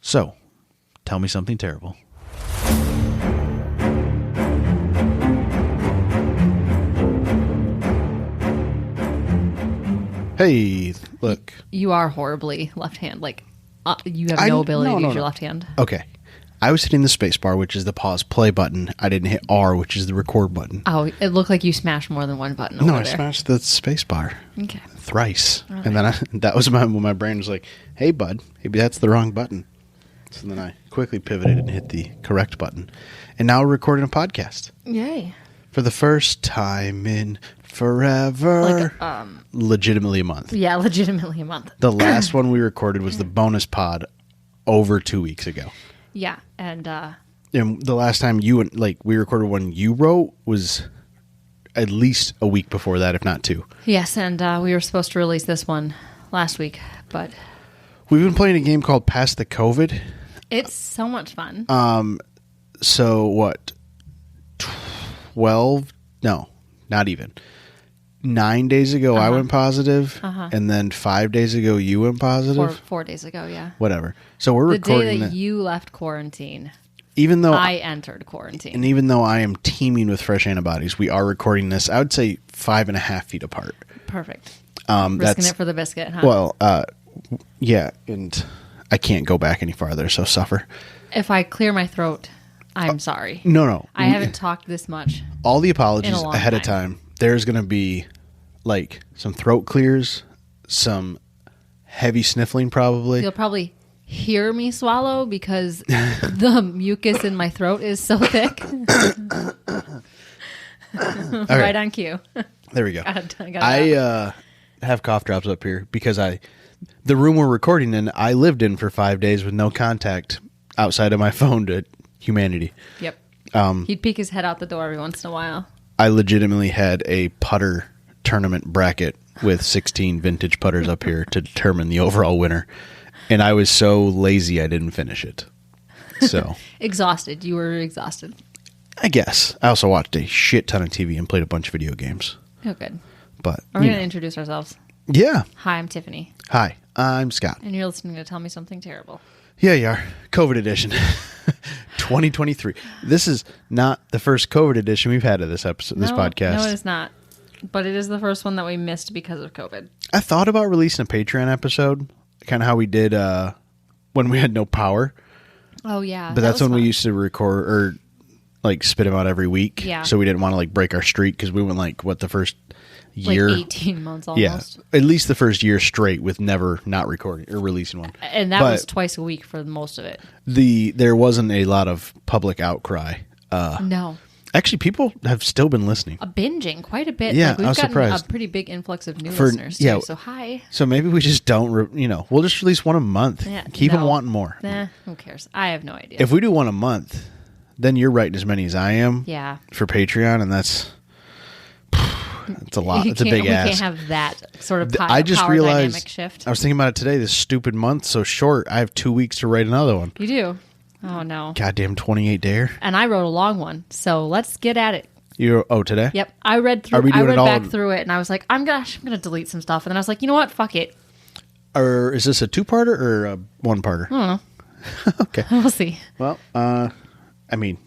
So, tell me something terrible. Hey, look. You are horribly left-hand. Like, you have no ability to use your left hand. Okay. I was hitting the space bar, which is the pause play button. I didn't hit R, which is the record button. Oh, it looked like you smashed more than one button over No, I there. smashed the space bar. Okay. Thrice. All And then that was when my brain was like, hey, bud, maybe that's the wrong button. So then I quickly pivoted and hit the correct button. And now we're recording a podcast. Yay. For the first time in forever. Like, legitimately a month. Yeah, legitimately a month. The last one we recorded was the bonus pod over 2 weeks ago. Yeah, and the last time we recorded one you wrote was at least a week before that, if not 2. yes, and we were supposed to release this one last week, but We've been playing a game called Pass the COVID. it's so much fun. So what? 12? No, not even. 9 days ago, I went positive, and then 5 days ago, you went positive. 4 days ago, yeah. Whatever. So we're The recording day that you left quarantine, even though I entered quarantine. and even though I am teeming with fresh antibodies, we are recording this. I would say 5.5 feet apart. Perfect. Risking Risking it for the biscuit, huh? Well, yeah, and I can't go back any farther, so suffer. If I clear my throat, I'm sorry. No. I haven't talked this much. All the apologies in a long ahead of time. time. There's going to be like some throat clears, some heavy sniffling probably. You'll probably hear me swallow because the mucus in my throat is so thick. Right on cue. There we go. Got I have cough drops up here because the room we're recording in, I lived in for 5 days with no contact outside of my phone to humanity. Yep. He'd peek his head out the door every once in a while. I legitimately had a putter tournament bracket with 16 vintage putters up here to determine the overall winner. And I was so lazy I didn't finish it. So Exhausted. You were exhausted. I guess. I also watched a shit ton of TV and played a bunch of video games. Oh, good. But Are we going to introduce ourselves? yeah. Hi, I'm Tiffany. Hi, I'm Scott. And you're listening to Tell Me Something Terrible. Yeah, you are. COVID edition. 2023. This is not the first COVID edition we've had of this episode, this podcast. No, it is not. But it is the first one that we missed because of COVID. I thought about releasing a Patreon episode, kind of how we did when we had no power. Oh, yeah. But that's when fun. we used to record or like spit them out every week. Yeah. So we didn't want to like break our streak because we went the first year. Like 18 months almost. Yeah. At least the first year straight with never not recording or releasing one. And that was twice a week for most of it. There wasn't a lot of public outcry. No. Actually, people have still been listening. Binging quite a bit. Yeah, like, we've I was gotten surprised. a pretty big influx of new listeners, too. yeah. So, hi. So maybe we just don't, we'll just release one a month. Yeah, Keep them no. wanting more. Nah, who cares? I have no idea. If we do one a month, then you're writing as many as I am yeah. for Patreon, and that's a lot. It's a big we ass. can't have that sort of I just power realized, dynamic shift. I was thinking about it today, this stupid month, so short. I have 2 weeks to write another one. You do? Oh, no. Goddamn 28 dare. And I wrote a long one, so let's get at it. Today? Yep. I read through. Are we I doing read it all back in- through it, and I was like, I'm gonna delete some stuff. And then I was like, you know what? Fuck it. Or is this a 2-parter or a 1-parter? I don't know. Okay. We'll see. Well, I mean,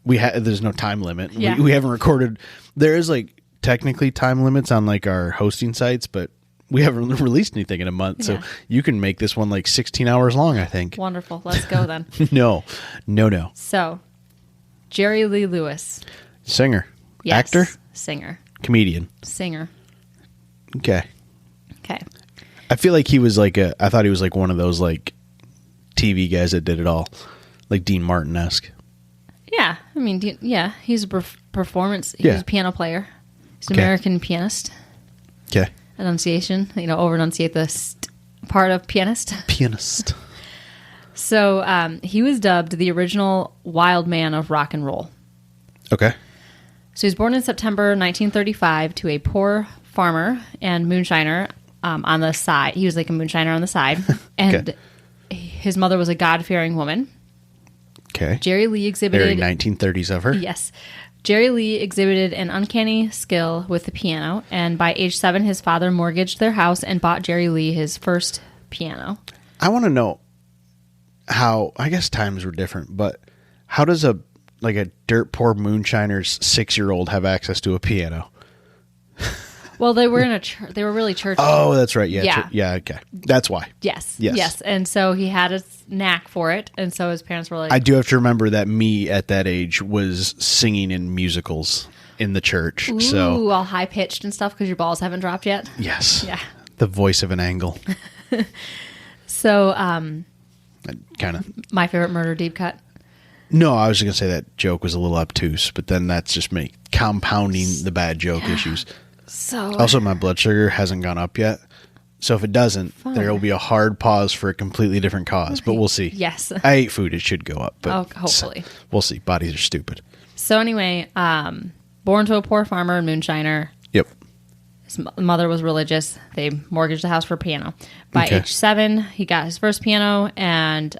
there's no time limit. Yeah. We haven't recorded. There is like technically time limits on like our hosting sites, but we haven't released anything in a month. So Yeah. you can make this one like 16 hours long, I think. Wonderful. Let's go then. No. So, Jerry Lee Lewis. Singer. Yes. Actor. Singer. Comedian. Singer. Okay. Okay. I feel like he was like I thought he was like one of those like TV guys that did it all. Like Dean Martin-esque. Yeah. I mean, yeah. He's a performance. He's Yeah. a piano player. He's an Okay. American pianist. Okay. Enunciation. Over-enunciate the part of pianist. Pianist. So, he was dubbed the original wild man of rock and roll. Okay. So he was born in September 1935 to a poor farmer and moonshiner on the side. He was like a moonshiner on the side. And his mother was a God-fearing woman. Okay. Jerry Lee exhibited... Very 1930s of her. Yes. Jerry Lee exhibited an uncanny skill with the piano. And by age 7, his father mortgaged their house and bought Jerry Lee his first piano. I want to know, how, I guess times were different, but how does a dirt poor moonshiner's 6-year-old have access to a piano? Well, they were in a they were really churchy. Oh, that's right. Yeah. Yeah. Yeah. Okay. That's why. Yes. And so he had a knack for it. And so his parents were like, I do have to remember that me at that age was singing in musicals in the church. ooh, So, all high pitched and stuff because your balls haven't dropped yet. yes. Yeah. The voice of an angle. So, Kind of. my favorite murder deep cut. No, I was going to say that joke was a little obtuse, but then that's just me compounding the bad joke issues. So, Also, my blood sugar hasn't gone up yet. So if it doesn't, Fun. there will be a hard pause for a completely different cause, but we'll see. Yes. I ate food. It should go up, but Oh, hopefully. we'll see. Bodies are stupid. so anyway, born to a poor farmer and moonshiner. Yep. His mother was religious. They mortgaged the house for a piano. By Okay. age 7, he got his first piano, and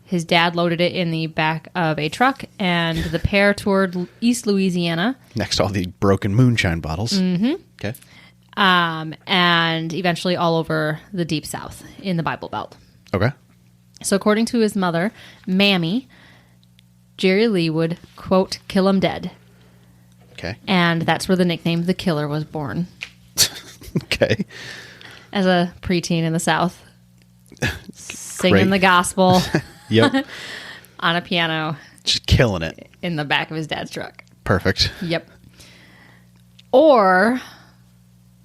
his dad loaded it in the back of a truck, and the pair toured East Louisiana, Next to all the broken moonshine bottles. Mm-hmm. Okay. and eventually all over the Deep South in the Bible Belt. Okay. So according to his mother, Mammy, Jerry Lee would, quote, kill him dead. Okay. And that's where the nickname The Killer was born. Okay. As a preteen in the South, singing Great. the gospel Yep. on a piano Just killing it. in the back of his dad's truck. Perfect. Yep. Or,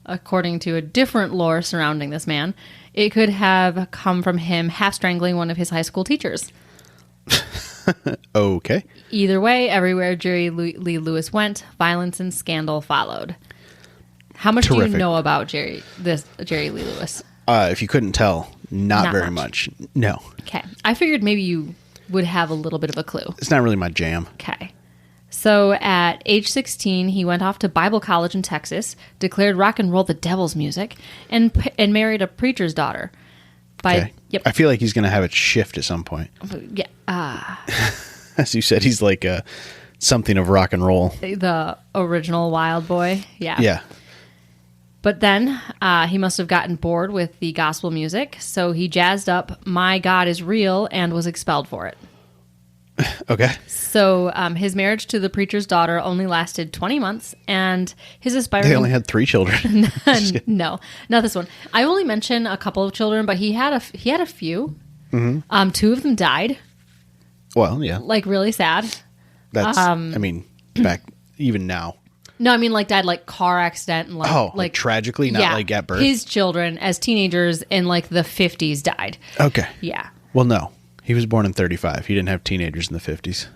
according to a different lore surrounding this man, it could have come from him half strangling one of his high school teachers. Okay. Either way, everywhere Jerry Lee Lewis went, violence and scandal followed. How much do Terrific. you know about Jerry Lee Lewis? If you couldn't tell, not Not very much. much. No. Okay. I figured maybe you would have a little bit of a clue. It's not really my jam. Okay. So at age 16, he went off to Bible college in Texas, declared rock and roll the devil's music, and married a preacher's daughter. Okay. Yep. I feel like he's going to have it shift at some point. Yeah. As you said, he's like something of rock and roll. The original Wild Boy. Yeah. Yeah. But then he must have gotten bored with the gospel music, so he jazzed up My God is Real and was expelled for it. Okay. So his marriage to the preacher's daughter only lasted 20 months, and his aspiring... They only had 3 children. No, not this one. I only mention a couple of children, but he had a few. Mm-hmm. 2 of them died, Well, yeah. like really sad. That's, I mean, back even now. No, I mean like died like car accident and Like tragically, not like at birth. His children as teenagers in like the 50s died. Okay. Yeah. Well, no. He was born in 35. He didn't have teenagers in the 50s.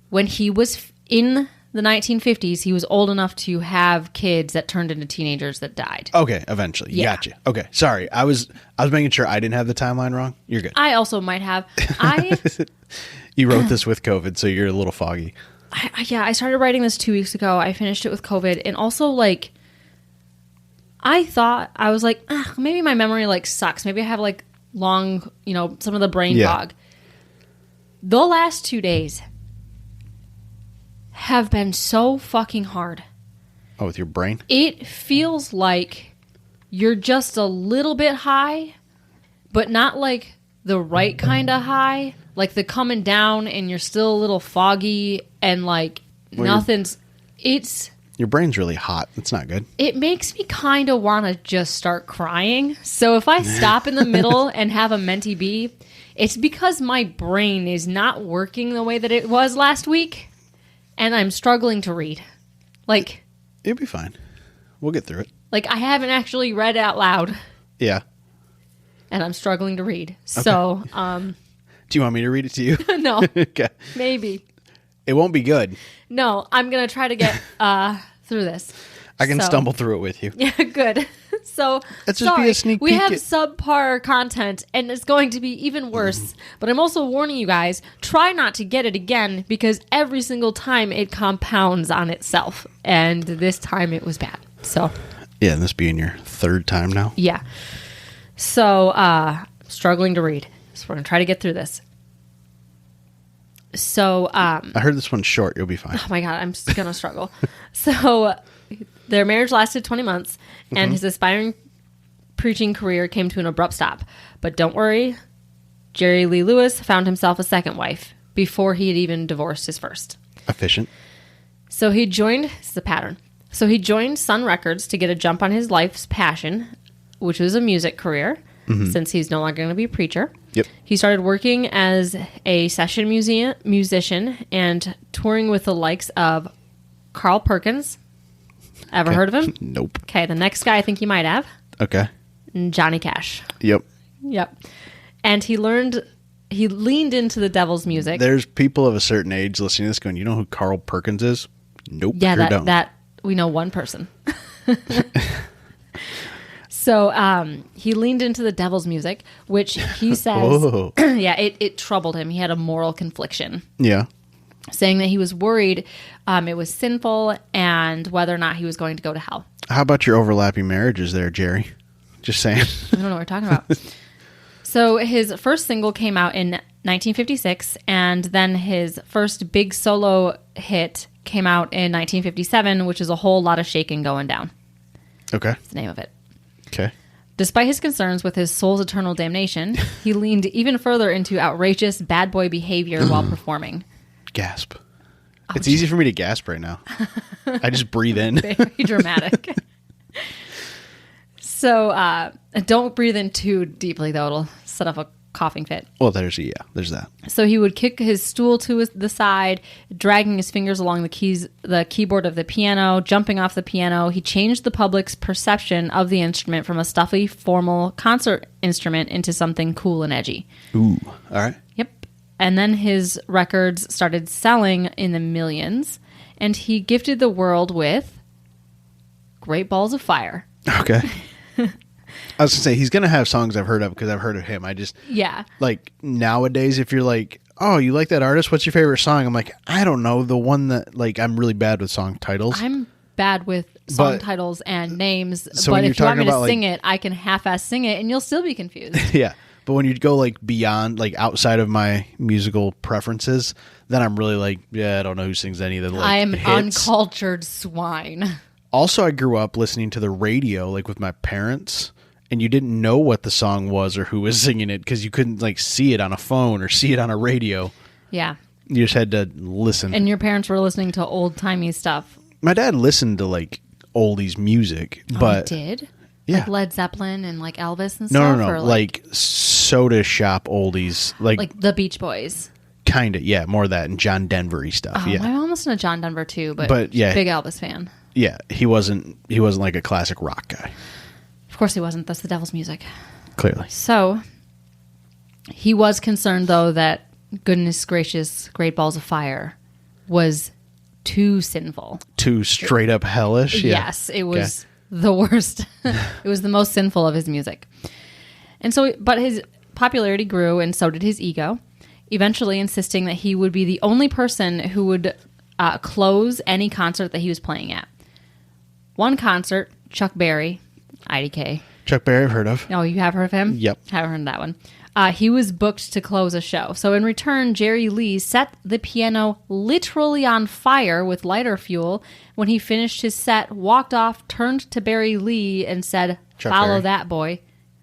When he was in the 1950s, he was old enough to have kids that turned into teenagers that died. Okay, eventually. Yeah. Gotcha. Okay. Sorry. I was making sure I didn't have the timeline wrong. You're good. I also might have. You wrote this with COVID, so you're a little foggy. I started writing this 2 weeks ago. I finished it with COVID, and also like I thought I was like, maybe my memory like sucks. Maybe I have like long, some of the brain fog. The last 2 days have been so fucking hard. Oh, with your brain? It feels like you're just a little bit high, but not like the right kind of high. Like the coming down and you're still a little foggy and like nothing's... Your brain's really hot. It's not good. It makes me kind of want to just start crying. So if I stop in the middle and have a mentee B, it's because my brain is not working the way that it was last week, and I'm struggling to read. Like... It'll be fine. We'll get through it. Like, I haven't actually read out loud, Yeah. and I'm struggling to read. So, Do you want me to read it to you? no, Okay. maybe. It won't be good. No, I'm going to try to get through this. I can So- stumble through it with you. Yeah, good. So, Let's just be sorry, a sneak we peek have at- subpar content, and it's going to be even worse. But I'm also warning you guys, try not to get it again, because every single time it compounds on itself. And this time it was bad. So... Yeah, and this being your 3rd time now. Yeah. So, struggling to read. So we're going to try to get through this. So, I heard this one's short. You'll be fine. oh my God, I'm just going to struggle. So, their marriage lasted 20 months, and his aspiring preaching career came to an abrupt stop. But don't worry, Jerry Lee Lewis found himself a second wife before he had even divorced his first. Efficient. So he joined, this is a pattern. So he joined Sun Records to get a jump on his life's passion, which was a music career, since he's no longer going to be a preacher. Yep. He started working as a session musician and touring with the likes of Carl Perkins. Ever heard of him? Nope. Okay, the next guy I think you might have, Okay. Johnny Cash. Yep. Yep. And he leaned into the devil's music. There's people of a certain age listening to this going, you know who Carl Perkins is? Nope. Yeah, sure don't. that we know one person. So he leaned into the devil's music, which he says, Oh. yeah, it troubled him. He had a moral confliction, Yeah. saying that he was worried it was sinful and whether or not he was going to go to hell. How about your overlapping marriages there, Jerry? Just saying. I don't know what we're talking about. So his first single came out in 1956, and then his first big solo hit came out in 1957, which is A Whole Lot of Shaking Going Down. Okay. That's the name of it. Okay. Despite his concerns with his soul's eternal damnation, he leaned even further into outrageous bad boy behavior while performing. Gasp. It's easy for me to gasp right now. I just breathe in. Very dramatic. So don't breathe in too deeply, though. It'll set off a coughing fit. Well, there's that. So he would kick his stool to the side, dragging his fingers along the keyboard of the piano, jumping off the piano. He changed the public's perception of the instrument from a stuffy, formal concert instrument into something cool and edgy. Ooh. All right. Yep. And then his records started selling in the millions, and he gifted the world with Great Balls of Fire. Okay. I was going to say, he's going to have songs I've heard of because I've heard of him. I just, Yeah. like, nowadays, if you're like, oh, you like that artist? What's your favorite song? I'm like, I don't know. The one that, like, I'm really bad with song titles. I'm bad with song But- titles and names, So but when you're if you want me talking to about, sing it, I can half-ass sing it, and you'll still be confused. Yeah. But when you go, like, beyond, like, outside of my musical preferences, then I'm really like, yeah, I don't know who sings any of the, like, I am an hits. uncultured swine. Also, I grew up listening to the radio, like, with my parents, and you didn't know what the song was or who was singing it because you couldn't, like, see it on a phone or see it on a radio. Yeah. You just had to listen. And your parents were listening to old-timey stuff. My dad listened to, like, oldies music, but... Oh, he did? Yeah. Like Led Zeppelin and like Elvis and No, stuff? no, Or no. Like soda shop oldies. like the Beach Boys. Kind of, yeah. More of that and John Denver-y stuff, Oh, yeah. my mom listened to John Denver too, But, yeah. big Elvis fan. Yeah, he wasn't like a classic rock guy, Of course he wasn't. That's the devil's music. clearly. So he was concerned, though, that goodness gracious, Great Balls of Fire was too sinful. Too straight up hellish, yeah. Yes, it was the worst. It was the most sinful of his music. And so, but his popularity grew, and so did his ego, eventually insisting that he would be the only person who would close any concert that he was playing at. One concert, Chuck Berry, IDK. Chuck Berry, I've heard of. Oh, you have heard of him? Yep. Haven't heard of that one. He was booked to close a show. So in return, Jerry Lee set the piano literally on fire with lighter fuel. When he finished his set, walked off, turned to Barry Lee and said, Chuck "Follow Berry. that boy."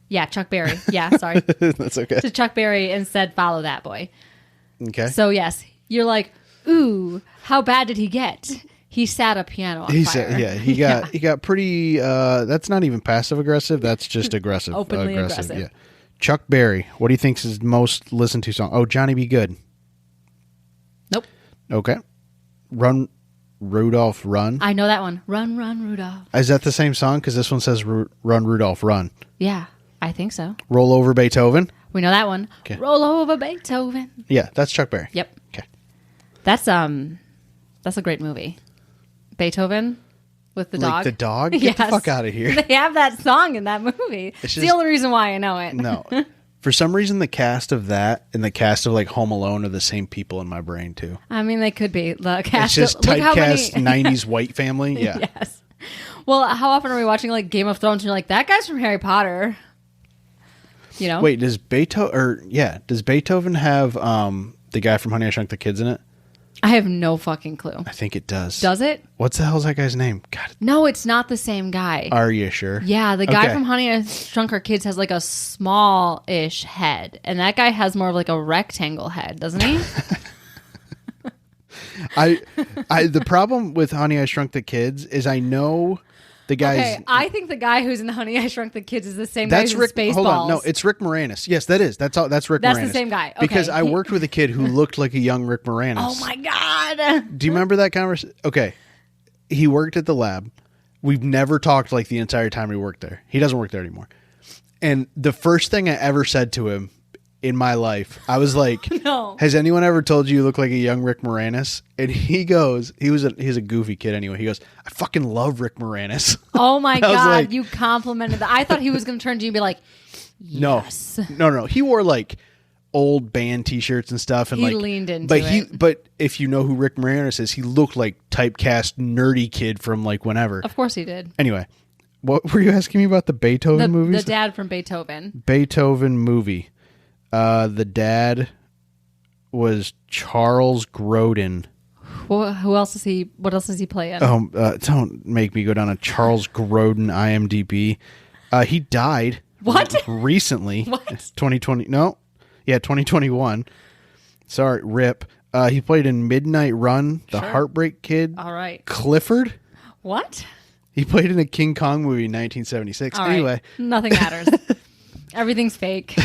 Yeah, Chuck Berry. Yeah, sorry. That's okay. To Chuck Berry and said, "Follow that boy." Okay. So yes, you're like, ooh, how bad did he get? He sat a piano on He fire. said, yeah, he got pretty, that's not even passive aggressive. That's just aggressive. Openly aggressive. Yeah. Chuck Berry, what do you think's his most listened to song? Oh, Johnny Be Good. Nope. Okay. Run, Rudolph, Run. I know that one. Run, run, Rudolph. Is that the same song? Because this one says Run, Rudolph, Run. Yeah, I think so. Roll Over Beethoven. We know that one. Okay. Roll over Beethoven. Yeah, that's Chuck Berry. Yep. Okay. That's a great movie. Beethoven with the dog. Like the dog? Get Yes. the fuck out of here. They have that song in that movie. It's just- the only reason why I know it. No. For some reason, the cast of that and the cast of like Home Alone are the same people in my brain too. I mean, they could be. The It's cast. just look how many- typecast 90s white family. Yeah. Yes. Well, how often are we watching like Game of Thrones and you're like, that guy's from Harry Potter? You know? Wait, does Beethoven have the guy from Honey I Shrunk the Kids in it? I have no fucking clue. I think it does. Does it? What's the hell's that guy's name? God. No, it's not the same guy. Are you sure? Yeah, the guy Okay. from Honey, I Shrunk Our Kids has like a small-ish head, and that guy has more of like a rectangle head, doesn't he? The problem with Honey, I Shrunk the Kids is I know the guy's. Okay, I think the guy who's in Honey, I Shrunk the Kids is the same guy That's who's Rick. in Spaceballs. Hold on, no, it's Rick Moranis. Yes, that is. That's all. That's Rick. That's Moranis. the same guy. Okay. Because I worked with a kid who looked like a young Rick Moranis. Oh my god! Do you remember that conversation? Okay, he worked at the lab. We've never talked like the entire time he worked there. He doesn't work there anymore. And the first thing I ever said to him in my life, I was like, No. Has anyone ever told you look like a young Rick Moranis? And he goes, he's a goofy kid anyway. He goes, I fucking love Rick Moranis. Oh my was god! like- You complimented that. I thought he was going to turn to you and be like, "Yes." No. He wore like old band T-shirts and stuff, and He like leaned into but it. But if you know who Rick Moranis is, he looked like typecast nerdy kid from like whenever. Of course he did. Anyway, what were you asking me about the Beethoven The movies? dad from Beethoven. Beethoven movie. The dad was Charles Grodin. Who else is he? What else does he play in? Don't make me go down a Charles Grodin IMDb. He died. What? Recently. What? 2020. No. Yeah, 2021. Sorry, RIP. He played in Midnight Run, The Sure. Heartbreak Kid, All right. Clifford. What? He played in a King Kong movie in 1976. All right. Anyway, Nothing matters. Everything's fake.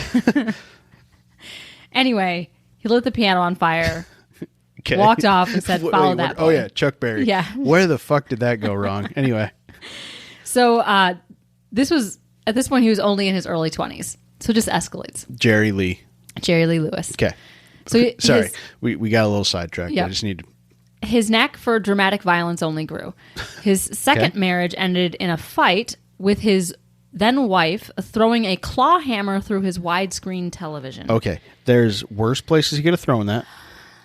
Anyway, he lit the piano on fire, okay. walked off, and said, Wait, "Follow what- that boy." Oh yeah, Chuck Berry. Yeah. Where the fuck did that go wrong? Anyway, So this was at this point he was only in his early 20s. So it just escalates. Jerry Lee. Jerry Lee Lewis. Okay. So Sorry, we got a little sidetracked. Yep. I just need to. his knack for dramatic violence only grew. His second marriage ended in a fight with his then wife throwing a claw hammer through his widescreen television. Okay, there's worse places you could have thrown that.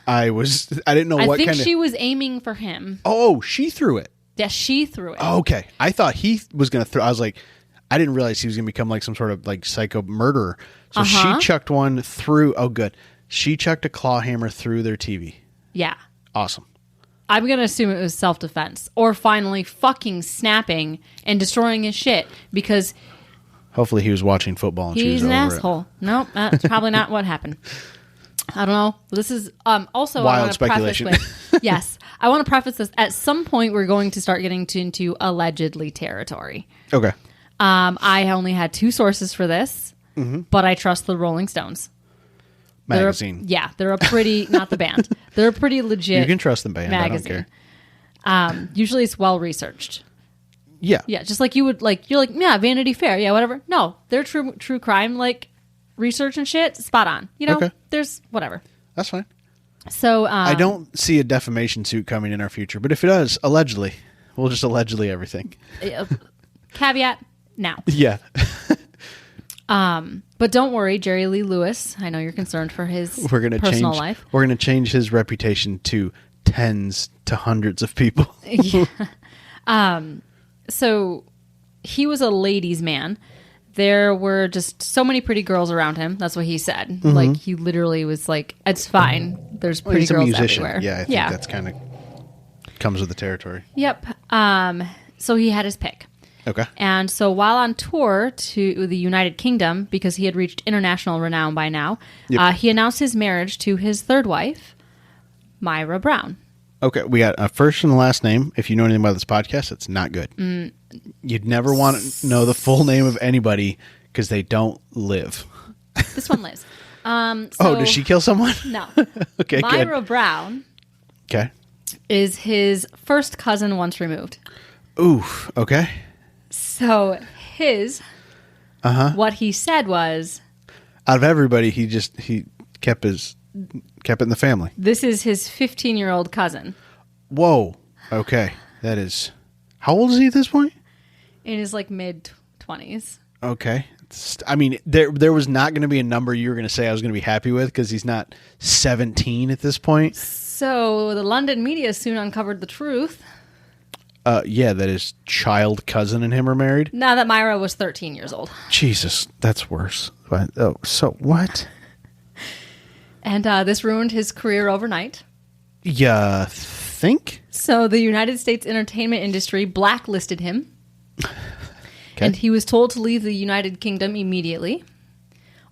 I didn't know I what think kind of. she was aiming for him. Oh, she threw it. Yeah, she threw it. Oh, okay, I thought he was gonna throw. I was like, I didn't realize he was gonna become like some sort of like psycho murderer. So she chucked one through. Oh, good. She chucked a claw hammer through their TV. Yeah. Awesome. I'm going to assume it was self-defense or finally fucking snapping and destroying his shit because Hopefully, he was watching football and she he's was an over asshole. Nope, that's probably not what happened. I don't know. This is also Wild I want to preface speculation. with yes. I want to preface this. At some point, we're going to start getting into allegedly territory. it. Okay. I only had 2 sources for this, but I trust the Rolling Stones. Magazine. They're a pretty not the band. They're a pretty legit. You can trust them, band. magazine. I don't care. Usually, it's well researched. Yeah. Yeah, just like you would you're like, yeah, Vanity Fair, yeah, whatever. No, they're true crime like research and shit, spot on. You know, Okay. there's whatever. That's fine. So I don't see a defamation suit coming in our future, but if it does, allegedly, we'll just allegedly everything. caveat now. Yeah. But don't worry, Jerry Lee Lewis. I know you're concerned for his We're gonna personal change. life. We're gonna change his reputation to tens to hundreds of people. So he was a ladies' man. There were just so many pretty girls around him. That's what he said. Like he literally was like, "It's fine. There's Well, pretty he's a girls musician. everywhere." Yeah, I think that's kind of comes with the territory. Yep. So he had his pick. Okay. And so while on tour to the United Kingdom, because he had reached international renown by now, Yep. he announced his marriage to his third wife, Myra Brown. Okay, we got a first and last name. If you know anything about this podcast, it's not good. You'd never want to know the full name of anybody because they don't live. This one lives. Oh, did she kill someone? No. Okay, Myra good. Brown Okay. is his first cousin once removed. Oof. Okay. So what he said was, Out of everybody, he kept it in the family. this is his 15-year-old cousin Whoa. Okay. That is. How old is he at this point? in his mid-20s. Okay. I mean, there was not going to be a number you were going to say I was going to be happy with because he's not 17 at this point. So the London media soon uncovered the truth. Yeah, that his child cousin and him are married. Now that Myra was 13 years old. Jesus, that's worse. But, so what? And this ruined his career overnight. You think? So the United States entertainment industry blacklisted him. Okay. And he was told to leave the United Kingdom immediately.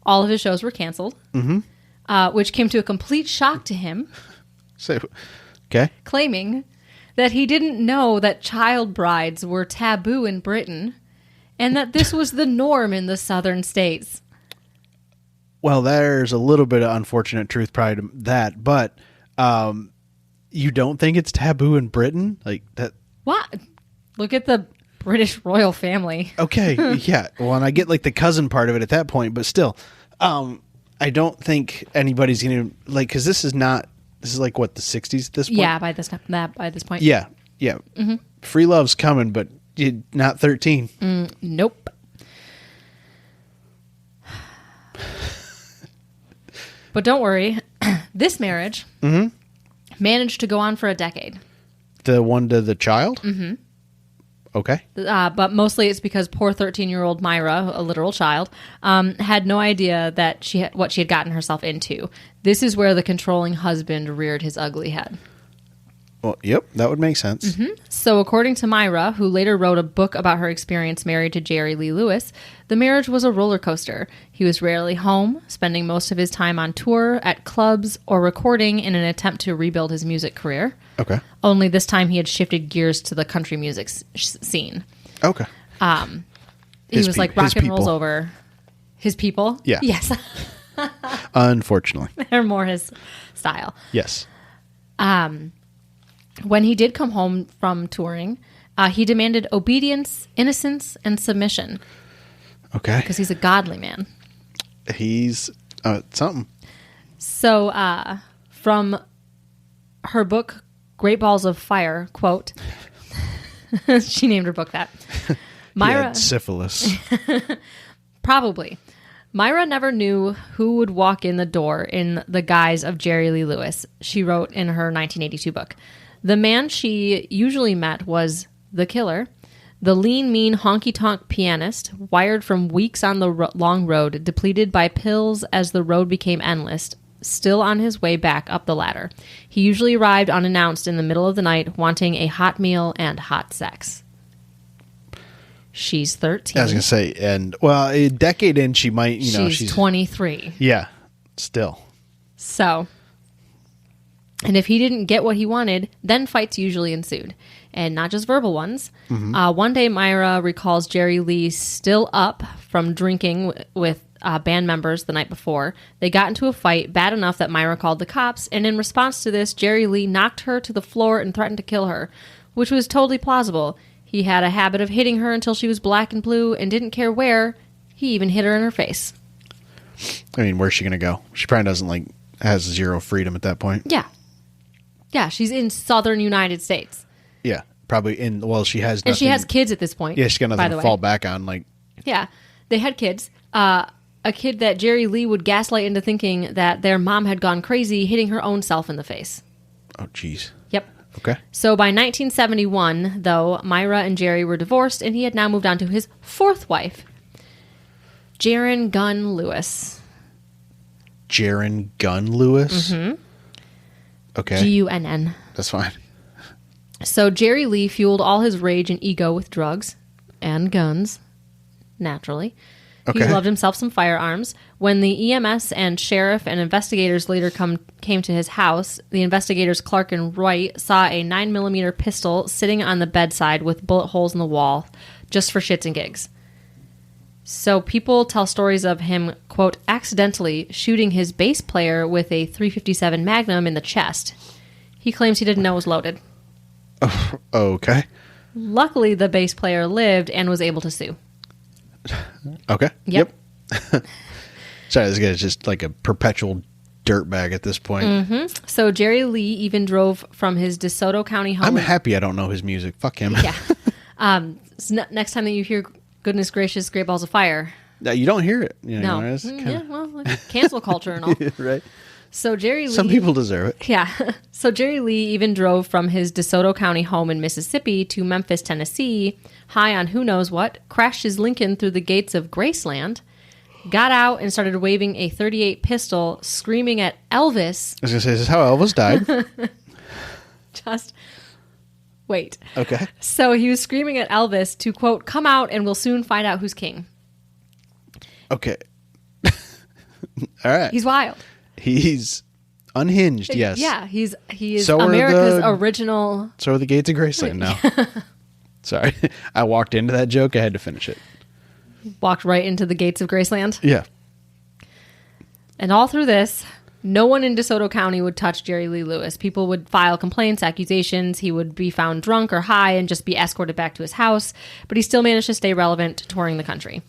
All of his shows were canceled, which came to a complete shock to him, So, okay. claiming that he didn't know that child brides were taboo in Britain and that this was the norm in the southern states. Well, there's a little bit of unfortunate truth probably to that, but you don't think it's taboo in Britain? Like that? What? Look at the British royal family. Okay, yeah. Well, and I get like the cousin part of it at that point, but still, I don't think anybody's gonna like because this is like what, the 60s at this point. Yeah, by this point. Yeah. Free love's coming, but not 13. Nope. But don't worry, this marriage managed to go on for a decade. The one to the child. Okay. But mostly it's because poor 13-year-old Myra, a literal child, had no idea that what she had gotten herself into. This is where the controlling husband reared his ugly head. Well, yep, that would make sense. So according to Myra, who later wrote a book about her experience married to Jerry Lee Lewis, the marriage was a roller coaster. He was rarely home, spending most of his time on tour, at clubs, or recording in an attempt to rebuild his music career. Okay. Only this time he had shifted gears to the country music scene. Okay. He was like rock and roll's over. His people? Yeah. Yes. Unfortunately. They're more his style. Yes. When he did come home from touring, he demanded obedience, innocence, and submission Okay. because he's a godly man. He's something. So from her book, Great Balls of Fire, quote, she named her book that. He Myra, had syphilis. probably. Myra never knew who would walk in the door in the guise of Jerry Lee Lewis, she wrote in her 1982 book. The man she usually met was the killer, the lean, mean, honky-tonk pianist, wired from weeks on the long road, depleted by pills as the road became endless, still on his way back up the ladder. He usually arrived unannounced in the middle of the night, wanting a hot meal and hot sex. She's 13. I was going to say, and well, a decade in, she might, she's 23. Yeah, still. So, and if he didn't get what he wanted, then fights usually ensued. And not just verbal ones. One day, Myra recalls Jerry Lee still up from drinking with band members the night before. They got into a fight bad enough that Myra called the cops, and in response to this, Jerry Lee knocked her to the floor and threatened to kill her, which was totally plausible. He had a habit of hitting her until she was black and blue and didn't care where. He even hit her in her face. I mean, where's she going to go? She probably doesn't has zero freedom at that point. Yeah. Yeah, she's in southern United States. Yeah, probably she has nothing. And she has kids at this point. Yeah, she's got nothing to fall back on. Yeah, they had kids. A kid that Jerry Lee would gaslight into thinking that their mom had gone crazy, hitting her own self in the face. Oh, jeez. Yep. Okay. So by 1971, though, Myra and Jerry were divorced, and he had now moved on to his fourth wife, Jaren Gunn Lewis. Jaren Gunn Lewis? Mm-hmm. Okay. Gunn. That's fine. So Jerry Lee fueled all his rage and ego with drugs and guns, naturally. Okay. He loved himself some firearms. When the EMS and sheriff and investigators later came to his house, the investigators Clark and Roy saw a 9mm pistol sitting on the bedside with bullet holes in the wall, just for shits and gigs. So people tell stories of him, quote, accidentally shooting his bass player with a .357 Magnum in the chest. He claims he didn't know it was loaded. Okay. Luckily, the bass player lived and was able to sue. Okay. Yep. Sorry, this guy's just like a perpetual dirtbag at this point. Mm-hmm. So Jerry Lee even drove from his DeSoto County home. I'm happy I don't know his music. Fuck him. Yeah. So next time that you hear Goodness Gracious, Great Balls of Fire. You don't hear it. No. It's kinda... Yeah, well, cancel culture and all. Right. So Jerry Lee... Some people deserve it. Yeah. So Jerry Lee even drove from his DeSoto County home in Mississippi to Memphis, Tennessee, high on who knows what, crashed his Lincoln through the gates of Graceland, got out and started waving a .38 pistol, screaming at Elvis. I was going to say, is this how Elvis died? Just wait. Okay. So he was screaming at Elvis to, quote, come out and we'll soon find out who's king. Okay. All right. He's wild. He's unhinged, yes. Yeah, he is So are America's the- original. So are the gates of Graceland now. Sorry. I walked into that joke. I had to finish it. Walked right into the gates of Graceland. Yeah. And all through this, no one in DeSoto County would touch Jerry Lee Lewis. People would file complaints, accusations. He would be found drunk or high and just be escorted back to his house. But he still managed to stay relevant, touring the country.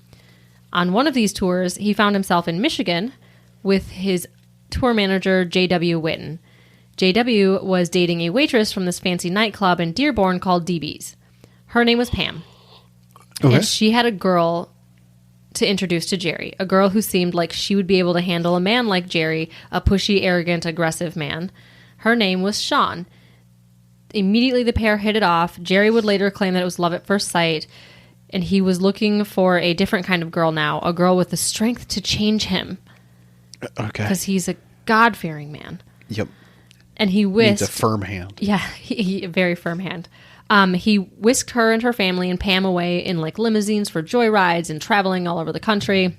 On one of these tours, he found himself in Michigan with his tour manager, J.W. Witten. J.W. was dating a waitress from this fancy nightclub in Dearborn called DB's. Her name was Pam. Okay. And she had a girl to introduce to Jerry, a girl who seemed like she would be able to handle a man like Jerry, a pushy, arrogant, aggressive man. Her name was Sean. Immediately the pair hit it off. Jerry would later claim that it was love at first sight, and he was looking for a different kind of girl now, a girl with the strength to change him, Okay. because he's a God-fearing man. Yep. And he Needs whisked... a firm hand. Yeah, a very firm hand. He whisked her and her family and Pam away in like limousines for joyrides and traveling all over the country.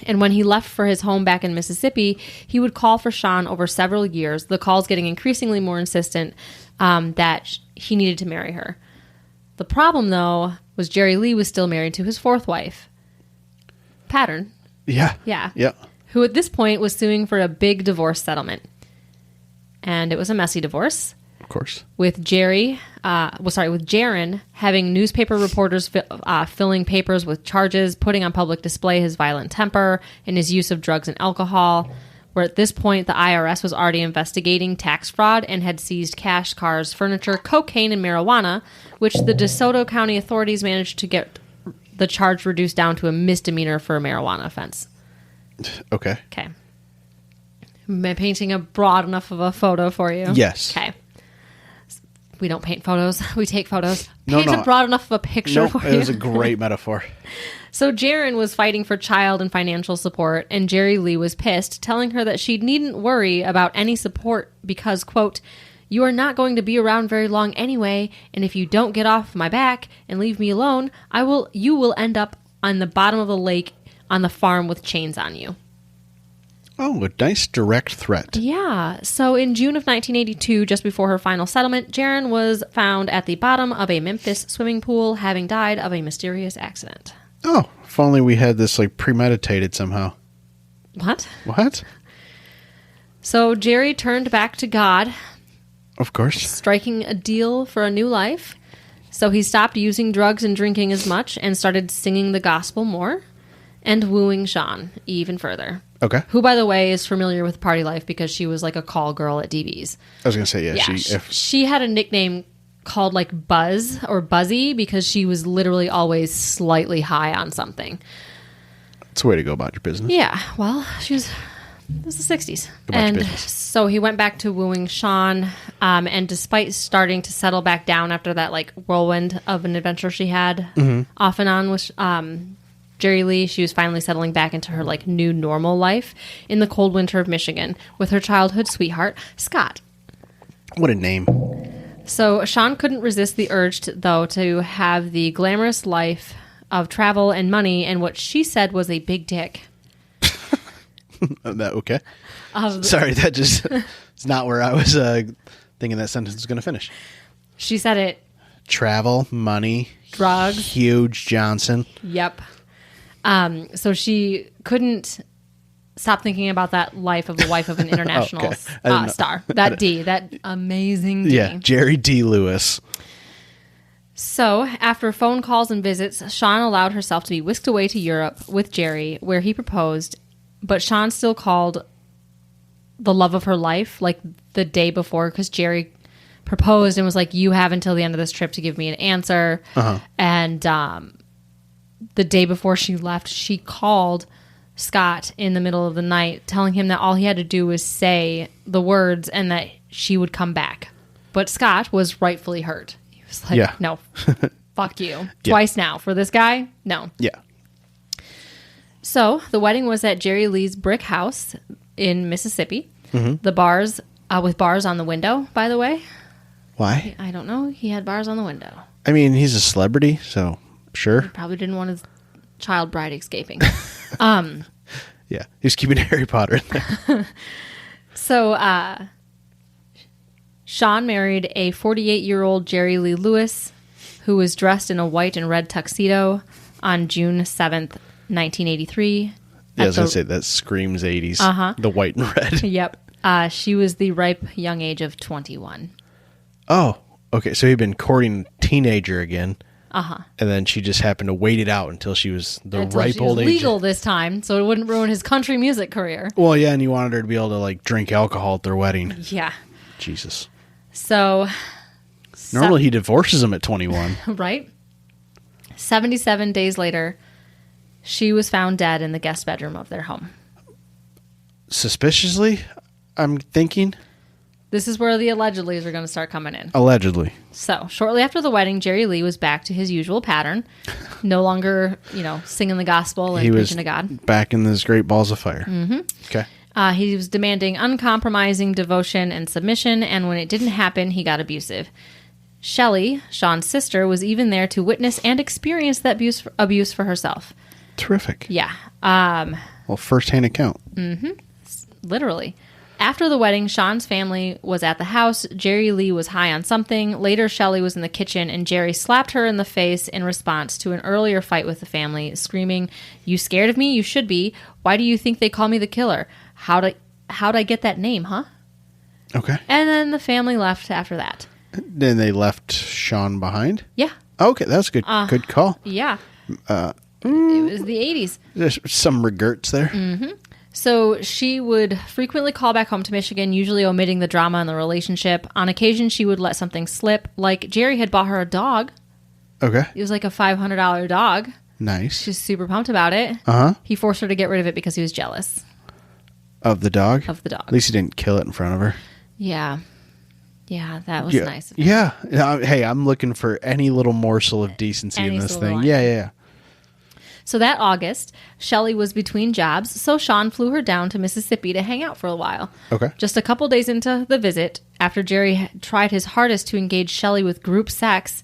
And when he left for his home back in Mississippi, he would call for Sean over several years, the calls getting increasingly more insistent that he needed to marry her. The problem, though, was Jerry Lee was still married to his fourth wife. Pattern. Yeah. Yeah. Yeah. Who at this point was suing for a big divorce settlement. And it was a messy divorce. Of course. With with Jaron having newspaper reporters filling papers with charges, putting on public display his violent temper and his use of drugs and alcohol, where at this point the IRS was already investigating tax fraud and had seized cash, cars, furniture, cocaine, and marijuana, which the DeSoto County authorities managed to get the charge reduced down to a misdemeanor for a marijuana offense. Okay. Okay. Am I painting a broad enough of a photo for you? Yes. Okay. We don't paint photos. We take photos. No, Paint no. a broad enough of a picture Nope. for It you. was a great metaphor. So Jaron was fighting for child and financial support, and Jerry Lee was pissed, telling her that she needn't worry about any support because, quote, you are not going to be around very long anyway, and if you don't get off my back and leave me alone, you will end up on the bottom of the lake on the farm with chains on you. Oh, a nice direct threat. Yeah. So in June of 1982, just before her final settlement, Jaron was found at the bottom of a Memphis swimming pool, having died of a mysterious accident. Oh, if only we had this like premeditated somehow. What? What? So Jerry turned back to God, Of course. striking a deal for a new life. So he stopped using drugs and drinking as much and started singing the gospel more and wooing Sean even further. Okay. Who, by the way, is familiar with party life because she was like a call girl at DB's. I was gonna say Yeah, yeah. she had a nickname called like Buzz or Buzzy because she was literally always slightly high on something. It's a way to go about your business. Yeah, well, it was the 60s. Go about your And business. so he went back to wooing Sean, and despite starting to settle back down after that like whirlwind of an adventure she had off and on with Jerry Lee, she was finally settling back into her like new normal life in the cold winter of Michigan with her childhood sweetheart, Scott. What a name. So Sean couldn't resist the urge, though, to have the glamorous life of travel and money and what she said was a big dick. Okay. Sorry, that just it's not where I was thinking that sentence was going to finish. She said it. Travel, money, Drugs. huge Johnson. Yep. So she couldn't stop thinking about that life of the wife of an international Okay. I didn't know. star. That D, that amazing D. Yeah, Jerry D. Lewis. So, after phone calls and visits, Sean allowed herself to be whisked away to Europe with Jerry, where he proposed, but Sean still called the love of her life, like the day before, because Jerry proposed and was like, you have until the end of this trip to give me an answer. And the day before she left, she called Scott in the middle of the night, telling him that all he had to do was say the words and that she would come back. But Scott was rightfully hurt. He was like, Yeah. no, fuck you. Twice now. For this guy, no. Yeah. So the wedding was at Jerry Lee's brick house in Mississippi. The bars, with bars on the window, by the way. Why? I don't know. He had bars on the window. I mean, he's a celebrity, so sure. Probably didn't want his child bride escaping. Yeah, he's keeping Harry Potter in there. So, Sean married a 48-year-old Jerry Lee Lewis, who was dressed in a white and red tuxedo on June 7th, 1983. Yeah, I was going to say, that screams 80s. Uh-huh. The white and red. Yep. She was the ripe young age of 21. Oh, okay. So he'd been courting a teenager again. Uh-huh. And then she just happened to wait it out until she was Until ripe she was old age. legal this time, so it wouldn't ruin his country music career. Well, yeah, and he wanted her to be able to, like, drink alcohol at their wedding. Yeah. Jesus. So... Normally he divorces him at 21. Right? 77 days later, she was found dead in the guest bedroom of their home. Suspiciously, I'm thinking. This is where the allegedlys are going to start coming in. Allegedly. So, shortly after the wedding, Jerry Lee was back to his usual pattern. No longer, singing the gospel and He was preaching to God. back in this great balls of fire. Mm-hmm. Okay. He was demanding uncompromising devotion and submission, and when it didn't happen, he got abusive. Shelley, Sean's sister, was even there to witness and experience that abuse for herself. Terrific. Yeah. Well, first-hand account. Literally. After the wedding, Sean's family was at the house. Jerry Lee was high on something. Later, Shelley was in the kitchen, and Jerry slapped her in the face in response to an earlier fight with the family, screaming, "You scared of me? You should be. Why do you think they call me the killer? How'd I get that name, huh?" Okay. And then the family left after that. Then they left Sean behind? Yeah. Okay, that's good. Good call. Yeah. It was the 80s. There's some regrets there. So she would frequently call back home to Michigan, usually omitting the drama in the relationship. On occasion, she would let something slip, like Jerry had bought her a dog. Okay. It was like a $500 dog. Nice. She's super pumped about it. Uh-huh. He forced her to get rid of it because he was jealous Of the dog? of the dog. At least he didn't kill it in front of her. Yeah. Yeah, that was Yeah. nice. Yeah. Hey, I'm looking for any little morsel of decency Any in this silver thing. lining. Yeah. So that August, Shelley was between jobs, so Sean flew her down to Mississippi to hang out for a while. Okay. Just a couple days into the visit, after Jerry tried his hardest to engage Shelley with group sex,